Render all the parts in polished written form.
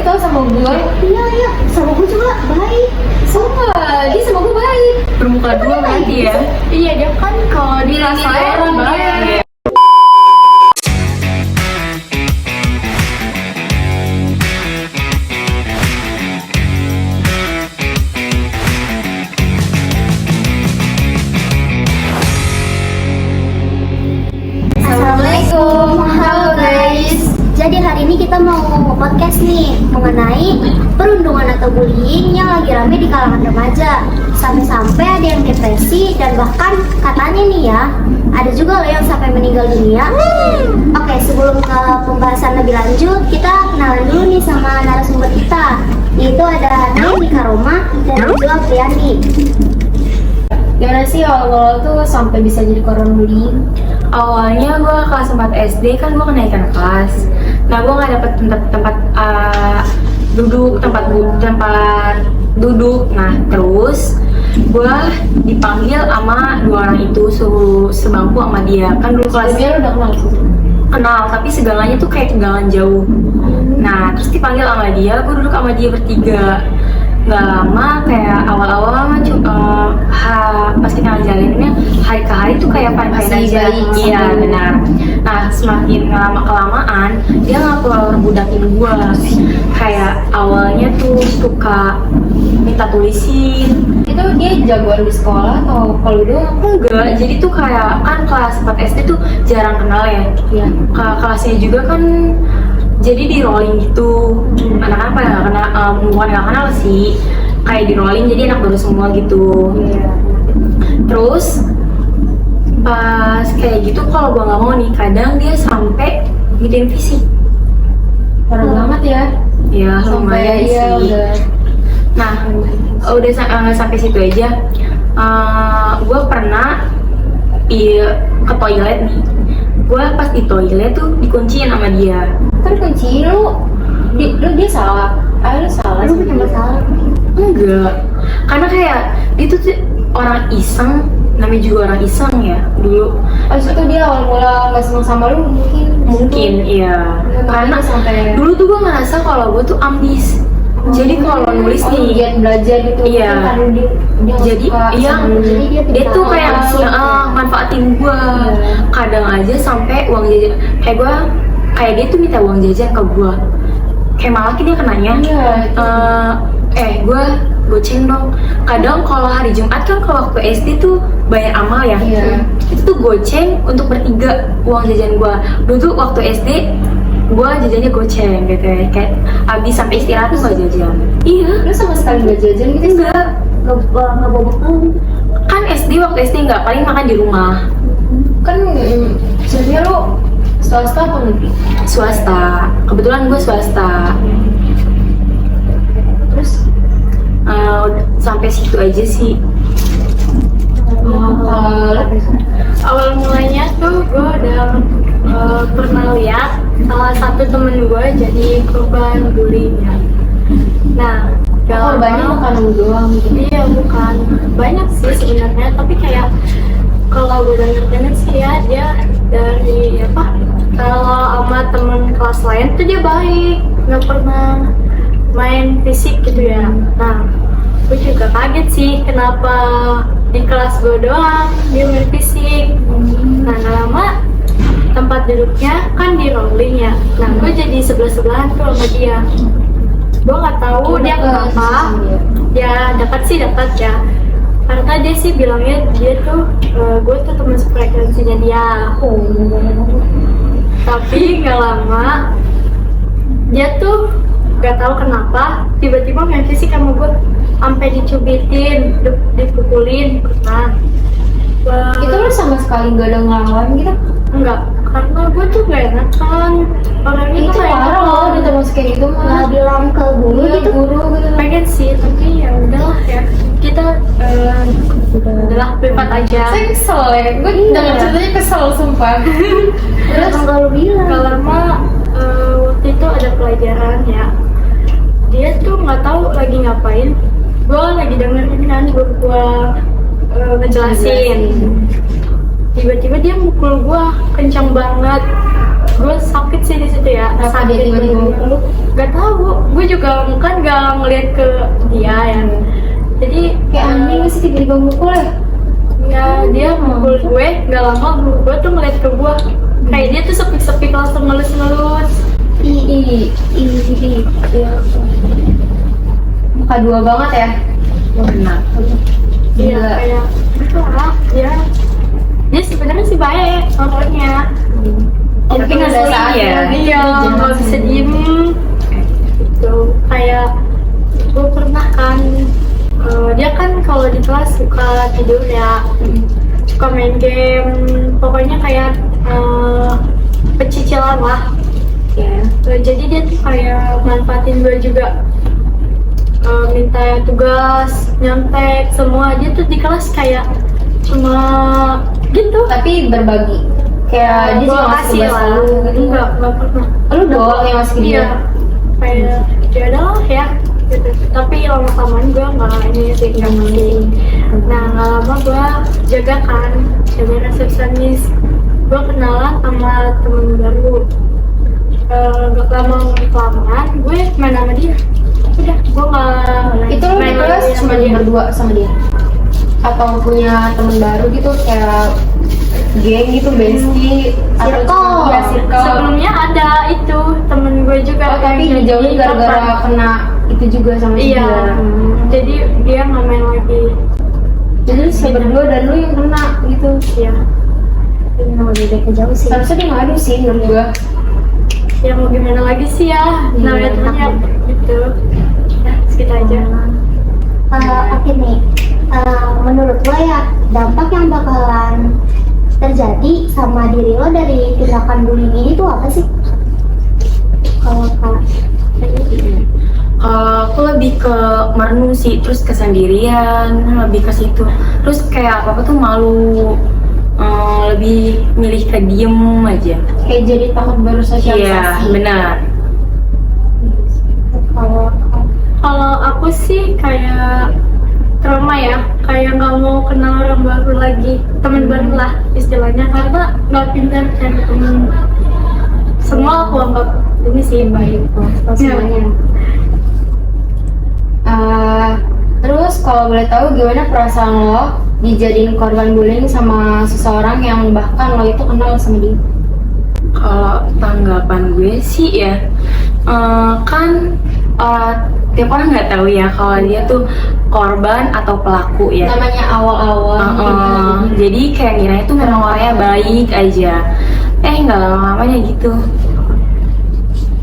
tau sama gue. Iya, sama gue juga baik. Sama, dia sama gue baik. Bermuka dua berarti ya. Iya, dia kan kalau dirasain orang baik. Assalamualaikum, halo guys. Jadi hari ini kita mau podcast nih mengenai perundungan atau bullying yang lagi rame di kalangan remaja. Sampai-sampai ada yang depresi dan bahkan katanya nih ya, ada juga loh yang sampai meninggal dunia. Oke, sebelum ke pembahasan lebih lanjut, kita kenalan dulu nih sama narasumber kita. Yaitu ada Nika Roma dan juga Priandi. Gimana sih awal-awal tuh sampai bisa jadi korban bullying? Awalnya gue kelas 4 SD kan gue kenaikan kelas. Nah gue nggak dapet tempat duduk. Nah terus gue dipanggil sama dua orang itu sebangku sama dia. Kan dulu kelas Sebelumnya lu udah kenal sih? kenal tapi segalannya tuh kayak tegangan jauh. Nah terus dipanggil sama dia, gue duduk sama dia bertiga. Gak lama kayak awal-awal pas kita ngejalaninnya hari ke hari tuh kayak fine-fine aja. Iya benar. Nah semakin lama kelamaan dia budakin gue. Kayak awalnya tuh suka minta tulisin. Itu dia jagoan di sekolah atau kalau doang? Enggak, jadi tuh kayak kan kelas 4 SD tuh jarang kenal ya. Iya. Kelasnya juga kan jadi di rolling gitu. Anak-anak pada nggak kenal, bukan nggak kenal sih, kayak di rolling jadi anak baru semua gitu. Iya. Terus pas kayak gitu kalau gua nggak mau nih, kadang dia sampai ngikutin fisik. Parah banget ya. Ya lumayan iya, sih. udah. Nah udah sampai situ aja. Gue pernah ke toilet nih. Gue pas di toilet tuh dikunciin sama dia. Kan kunci dia salah. Lu salah. Lu punya masalah. Enggak, karena kayak dia tuh orang iseng, namanya juga orang iseng ya dulu. Abis itu dia awal mula nggak seneng sama lu Mungkin iya, karena sampai dulu tuh gue ngerasa kalau gue tuh ambis. Jadi kalau nulis nih, giat belajar gitu. Iya. Kan dia jadi suka iya, sama lu. Jadi dia tuh tidak kayak langsung gitu. manfaatin gue. Iya. Kadang aja sampai uang jajan, kayak dia tuh minta uang jajan ke gue. Kayak malah dia kenanya, Iya. gue goceng dong. Kadang kalau hari Jumat kan kalau waktu SD tuh bayar amal ya. Iya. Itu tuh goceng untuk bertiga uang jajan gue. Dulu tuh waktu SD gue jajannya goceng gitu ya. Kayak abis sampai istirahat tuh gak jajan. Iya. Lu sama sekali nggak jajan gitu? Enggak. Nggak bawa bekal. Kan waktu SD nggak, paling makan di rumah. Kan sebenarnya lu swasta apa negeri? Swasta. Kebetulan gue swasta. Terus Sampai situ aja sih. Awal mulanya tuh gue udah pernah lihat salah satu temen gue jadi korban bullying ya. Nah, korbannya bukan lu doang gitu. Iya bukan, banyak sih sebenarnya, tapi kayak kalau gue denger sih ya dia dari kalau sama temen kelas lain tuh dia baik, nggak pernah main fisik gitu ya. Nah, gue juga kaget sih kenapa di kelas gue doang dia main fisik. Nah, nggak lama tempat duduknya kan di rolling ya. Nah, gue jadi sebelah-sebelahan tuh sama dia. Gue nggak tahu dia kenapa. Ya dekat ya. Karena dia sih bilangnya dia tuh gue tuh teman frekuensinya dia. Tapi nggak lama dia tuh gak tahu kenapa tiba-tiba main fisik sama gue, sampai dicubitin, dipukulin pernah. Itu lu sama sekali nggak ada ngelawan gitu? Enggak, karena gue tuh gak enakan. Orangnya Itu tuh gak parah enakan. loh, udah termasuk kayak gitu mah. Nggak bilang ke guru Iya, gitu. guru gitu. Pengen sih, tapi ya udahlah ya. Kita udahlah privat aja. Saya kesel ya, gue denger ceritanya kesel sumpah. Terus nggak lu bilang. Gak lama waktu itu ada pelajaran ya. Dia tuh nggak tahu lagi ngapain. Gue lagi dengerin kan, gue ngejelasin. Tiba-tiba dia mukul gue kencang banget. Gue sakit sih di situ ya. Kenapa dia tiba-tiba mukul lu? Gak tahu, gue juga kan gak ngeliat ke dia ya. Jadi Kayak aneh nggak sih tiba-tiba mukul ya? ya dia mukul gue, gak lama gue tuh ngeliat ke gue. Kayak dia tuh sepik-sepik langsung ngelus-ngelus. Ih, iya. Muka dua banget ya? Benar. Iya Gila. kayak gitu lah. Dia sebenarnya sih baik orangnya. Mungkin ada ngeselin saatnya ya. gitu, Iya, jangan nggak bisa sedih. diem gitu. Kayak gue pernah kan, dia kan kalau di kelas suka tidur ya, suka main game, pokoknya kayak pecicilan lah. Ya. Jadi dia tuh kayak manfaatin gue juga, minta tugas, nyontek, semua. Dia tuh di kelas kayak cuma gitu. Tapi berbagi. Kayak dia Gua juga ngasih tugas lah. lu gitu. Enggak pernah. Lu doang yang ngasih ke dia? Iya, kayak ya udahlah ya gitu. Tapi lama-kelamaan gue nggak ini sih, nggak ngerti. Nah nggak lama gue jaga resepsionis. Gue kenalan sama temen baru. Gak lama kelamaan gue main sama dia. Udah, gue nggak Itu lu di main kelas lagi cuma sama dia. berdua sama dia? Atau punya temen baru gitu kayak geng gitu, bestie? Atau Circle. cuma- ya, circle. Sebelumnya ada itu temen gue juga. Oh, tapi yang dijauhin jadi gara-gara papan. kena itu juga sama si Iya, dia. jadi dia nggak main lagi. Jadi lu berdua dan lu yang kena gitu. Iya. Ini mau bedanya jauh sih. Harusnya dia ngadu sih menurut gua. Ya mau gimana lagi sih ya, Iya, namanya temennya gitu. Ya segitu aja. Oke nih, menurut lo ya dampak yang bakalan terjadi sama diri lo dari tindakan bullying ini tuh apa sih? Kalau kak, Aku lebih ke merenung sih, terus kesendirian, lebih ke situ. Terus kayak apa tuh malu, lebih milih ke diem aja. Kayak jadi takut bersosialisasi. Iya, benar. Kalau aku sih kayak trauma ya, kayak nggak mau kenal orang baru lagi, teman baru lah istilahnya, karena nggak pintar cari teman. Semua aku anggap ini sih baik. Semuanya. Terus kalau boleh tahu gimana perasaan lo dijadiin korban bullying sama seseorang yang bahkan lo itu kenal sama dia? Kalau tanggapan gue sih ya, kan tiap orang nggak tahu ya kalau dia tuh korban atau pelaku ya. Namanya awal-awal. Jadi kayak ngira itu memang orangnya baik aja. Nggak lama-lamanya gitu.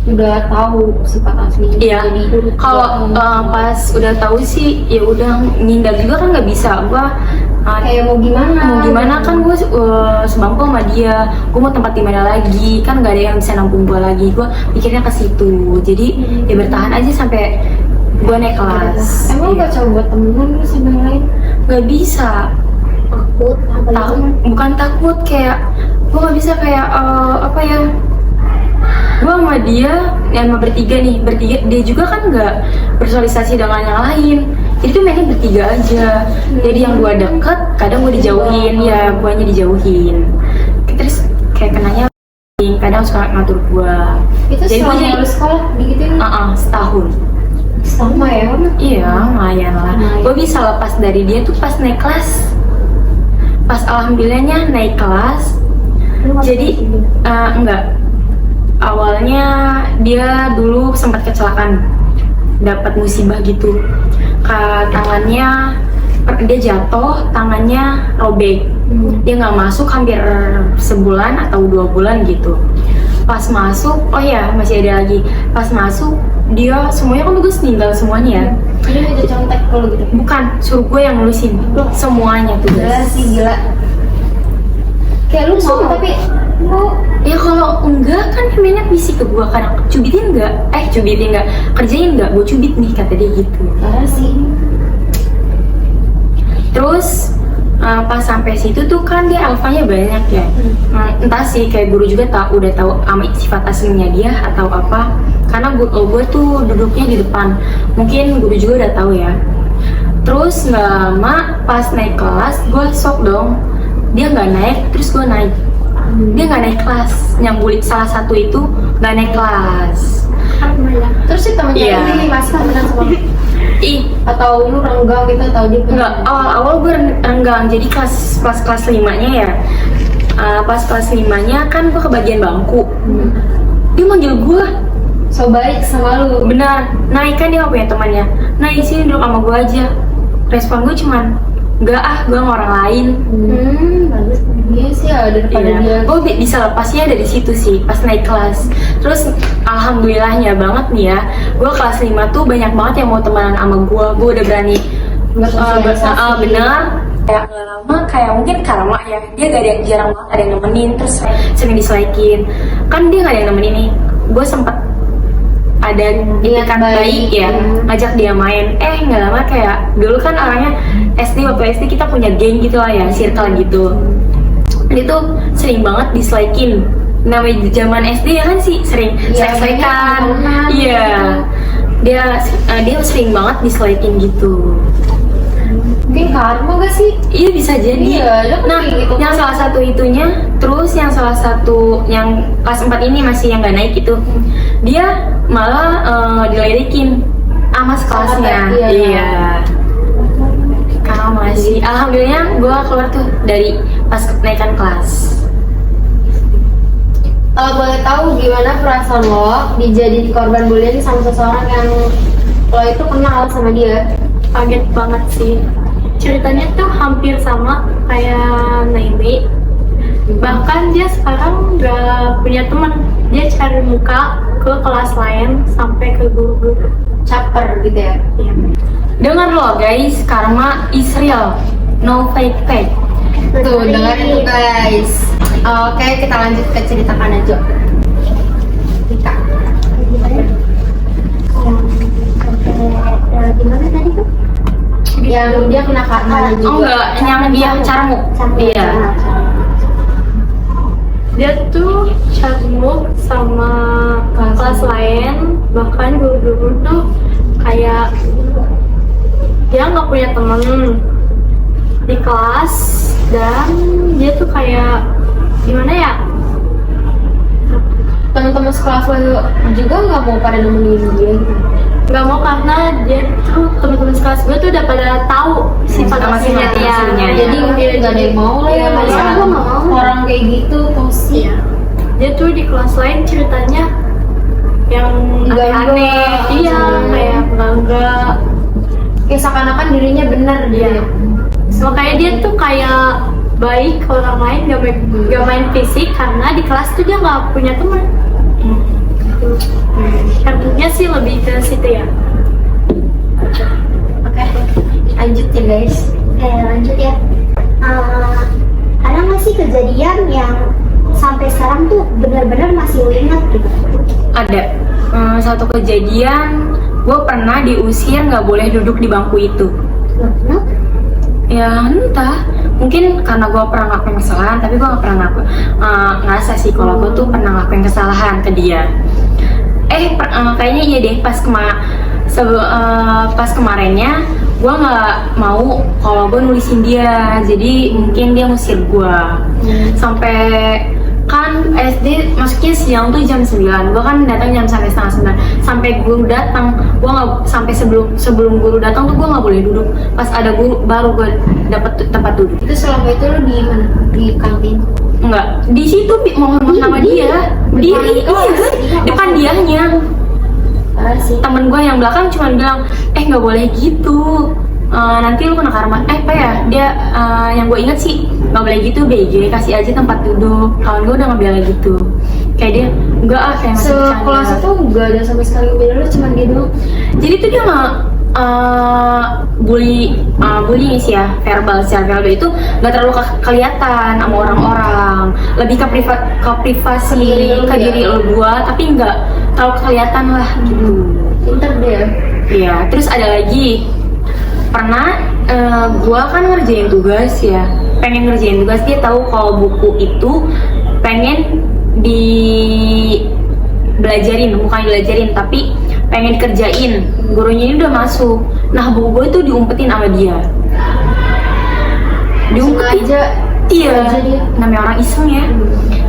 Udah tahu sifat aslinya. Iya. Jadi Kalau pas udah tahu sih ya udah ngindar juga kan nggak bisa. Gua kayak mau gimana? kan gue sebangku sama dia. Gue mau tempat di mana lagi? Kan nggak ada yang bisa nampung gue lagi. Gue pikirnya ke situ. Jadi ya bertahan aja sampai gue naik kelas. Emang gak coba buat temenan lu sama yang lain? Nggak bisa. takut apa Takut, gitu? bukan takut, kayak gue nggak bisa kayak apa ya, gue sama dia yang sama bertiga dia juga kan nggak bersosialisasi dengan yang lain, jadi tuh mainnya bertiga aja. Jadi yang gue deket kadang gue dijauhin, ya guanya dijauhin, terus kayak kenanya kadang suka ngatur gue. Itu Jadi gua selama jadi- lu sekolah digituin? Setahun. Sama ya? Iya, lumayan lah. Lumayan. Gue bisa lepas dari dia tuh pas naik kelas. Pas alhamdulillahnya naik kelas. Lu masih Jadi di sini? enggak. Awalnya dia dulu sempat kecelakaan, dapat musibah gitu. Tangannya dia jatuh, tangannya robek. Dia nggak masuk hampir sebulan atau 2 bulan gitu. Pas masuk, oh ya masih ada lagi. Pas masuk dia semuanya kan tugas ninggal semuanya ya. Jadi minta contek kalau gitu? Bukan, suruh gue yang nulisin semuanya Gila tugas. sih, gila. Kayak lu mau tapi lu Ya kalau enggak kan mainnya fisik ke gue, kadang cubitin enggak, kerjain enggak, gue cubit nih kata dia gitu. parah sih. Terus pas sampai situ tuh kan dia alfanya banyak ya. Entah sih kayak guru juga udah tahu ama sifat aslinya dia atau apa. Karena gue tuh duduknya di depan. Mungkin guru juga udah tahu ya. Terus nggak lama pas naik kelas gue shock dong. Dia nggak naik, terus gue naik. Dia nggak naik kelas. Yang bully salah satu itu nggak naik kelas. karma ya. Terus si temen Iya. cewek ini masih temenan sama lu? Ih, Atau lu renggang gitu atau dia punya? enggak, awal-awal gue renggang. Jadi pas kelas 5-nya ya, pas kelas 5-nya kan gue kebagian bangku. Dia manggil gue, So baik sama lu. benar, naik kan dia gak punya temannya. Naik sini duduk sama gue aja. Respon gue cuman, enggak gue sama orang lain. Bagus. Iya sih ya, daripada dia. Iya, gue bisa lepasnya dari situ sih, pas naik kelas. Terus alhamdulillahnya banget nih ya, gue kelas 5 tuh banyak banget yang mau temenan sama gue. Gue udah berani Bersosialisasi. bener. Kayak gak lama, kayak mungkin karma ya. Dia gak ada yang jarang banget ada yang nemenin, terus sering diselekin. Kan dia gak ada yang nemenin nih. Gue sempet ada itikat baik ya, ngajak dia main. Nggak lama kayak dulu kan orangnya waktu SD kita punya geng gitu lah ya, circle gitu. Dia tuh sering banget diselekin. Namanya zaman SD ya kan sih sering Iya, selek-selekan. banyak Iya. Dia sering banget diselekin gitu. Mungkin karma gak sih? Iya bisa jadi. Iya, dia kan Nah, kayak gitu. yang salah satu itunya, terus yang salah satu yang kelas 4 ini masih yang nggak naik itu, dia malah diledekin sama sekelasnya. Iya. Iya. Karena masih, alhamdulillah gue keluar tuh dari pas kenaikan kelas. Boleh tahu gimana perasaan lo dijadiin korban bullying sama seseorang yang lo itu kenal sama dia? Kaget banget sih. Ceritanya tuh hampir sama kayak Naimi. Bahkan dia sekarang nggak punya teman. Dia cari muka ke kelas lain sampai ke guru-guru. Caper gitu ya? Iya. Dengar lo guys, karma is real, no fake. Tuh, dengerin tuh guys. Oke, kita lanjut ke cerita Kanajo. Rika. Gimana tadi tuh? Yang dia kena karma juga. Oh enggak, yang dia carmu. Iya. Dia tuh carmuk sama kelas lain, bahkan guru-guru tuh kayak dia nggak punya temen di kelas, dan dia tuh kayak gimana ya, Teman-teman sekelas lo juga nggak mau pada nemenin dia gitu. nggak mau karena dia tuh teman-teman sekelas gue tuh udah pada tahu sifat sama aslinya sifat dia. aslinya. Jadi mungkin nggak ada yang mau lah ya. Iya, Masa gue nggak mau. orang kayak gitu toksik. Iya. Dia tuh di kelas lain ceritanya yang Enggak-enggak. aneh-aneh, iya kayak enggak. Kayak seakan-akan dirinya benar dia. Iya. Makanya dia tuh kayak baik ke orang lain, gak main fisik karena di kelas tuh dia nggak punya teman. Carmuknya sih lebih ke situ ya. Oke, lanjut ya guys. Lanjut ya. Ada nggak sih kejadian yang sampai sekarang tuh benar-benar masih lo ingat gitu? Ada satu kejadian, gue pernah diusir nggak boleh duduk di bangku itu. Loh, kenapa? Ya entah, mungkin karena gue pernah ngelakuin kesalahan, tapi gue nggak pernah ngerasa sih kalau gue tuh pernah ngelakuin kesalahan ke dia. Kayaknya iya deh, pas kemarinnya gue nggak mau kalau gue nulisin dia, jadi mungkin dia ngusir gue. Sampai kan SD masuknya siang tuh jam 9, gue kan datang jam sampai setengah 9. Sampai guru datang, gue nggak, sampai sebelum guru datang tuh gue nggak boleh duduk. Pas ada guru baru gue dapet tempat duduk. Itu selama itu lo di mana? Di kantin. Enggak, di situ mohon sama dia, berdiri, depan dianya. Parah sih. Temen gue yang belakang cuma bilang, nggak boleh gitu. Nanti lu kena karma. Apa ya? Dia yang gue inget sih nggak boleh gitu, BG kasih aja tempat duduk. Kawan gue udah ngebela gitu. Kayak dia enggak kayak masih Sekelas bercanda. itu nggak ada sama sekali ngebela lo, cuma dia doang. Jadi tuh dia nggak bullying sih ya, secara verbal itu nggak terlalu kelihatan sama orang-orang, lebih ke privasi ke diri lo gua, tapi nggak terlalu kelihatan lah gitu. Pinter dia. Iya, terus ada lagi pernah gua kan ngerjain tugas ya, pengen ngerjain tugas, dia tahu kalau buku itu pengen dibelajarin, bukan dibelajarin tapi pengen dikerjain, gurunya ini udah masuk. Nah buku gue itu diumpetin sama dia, diumpetin Sengaja. iya, Sengaja dia. namanya orang iseng ya,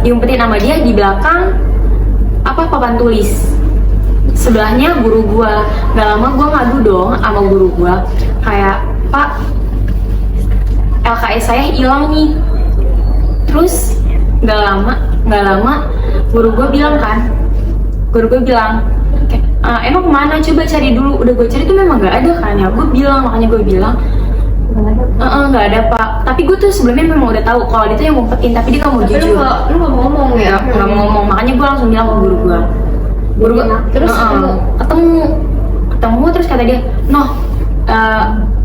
diumpetin sama dia di belakang papan tulis. sebelahnya guru gua. Gak lama gua ngadu dong sama guru gua, kayak, Pak, LKS saya hilang nih. Terus gak lama guru gua bilang, emang kemana, coba cari dulu. Udah gue cari tuh memang gak ada kan ya. Makanya gue bilang nggak ada Pak. Tapi gue tuh sebelumnya memang udah tahu kalau dia tuh yang ngumpetin, tapi dia nggak mau Tapi jujur. lu nggak mau ngomong ya? Nggak mau ngomong, makanya gue langsung bilang ke guru gue. Terus ketemu terus kata dia, Noh,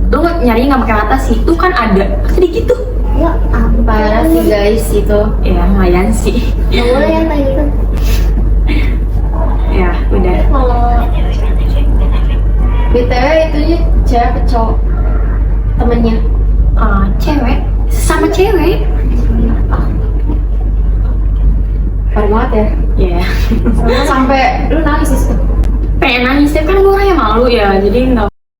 lu nyari nggak pakai mata sih? Tuh kan ada, sedikit tuh. Ya ampun. parah sih guys itu. Ya lumayan sih. Nggak boleh yang kayak gitu. Ya udah. Kalau BTW itu cewek apa cowok? Temennya. Cewek sama cewek. Parah banget ya. Ya. Sampai lu nangis sih. Pengen nangis, tapi kan gue orangnya malu ya, jadi nggak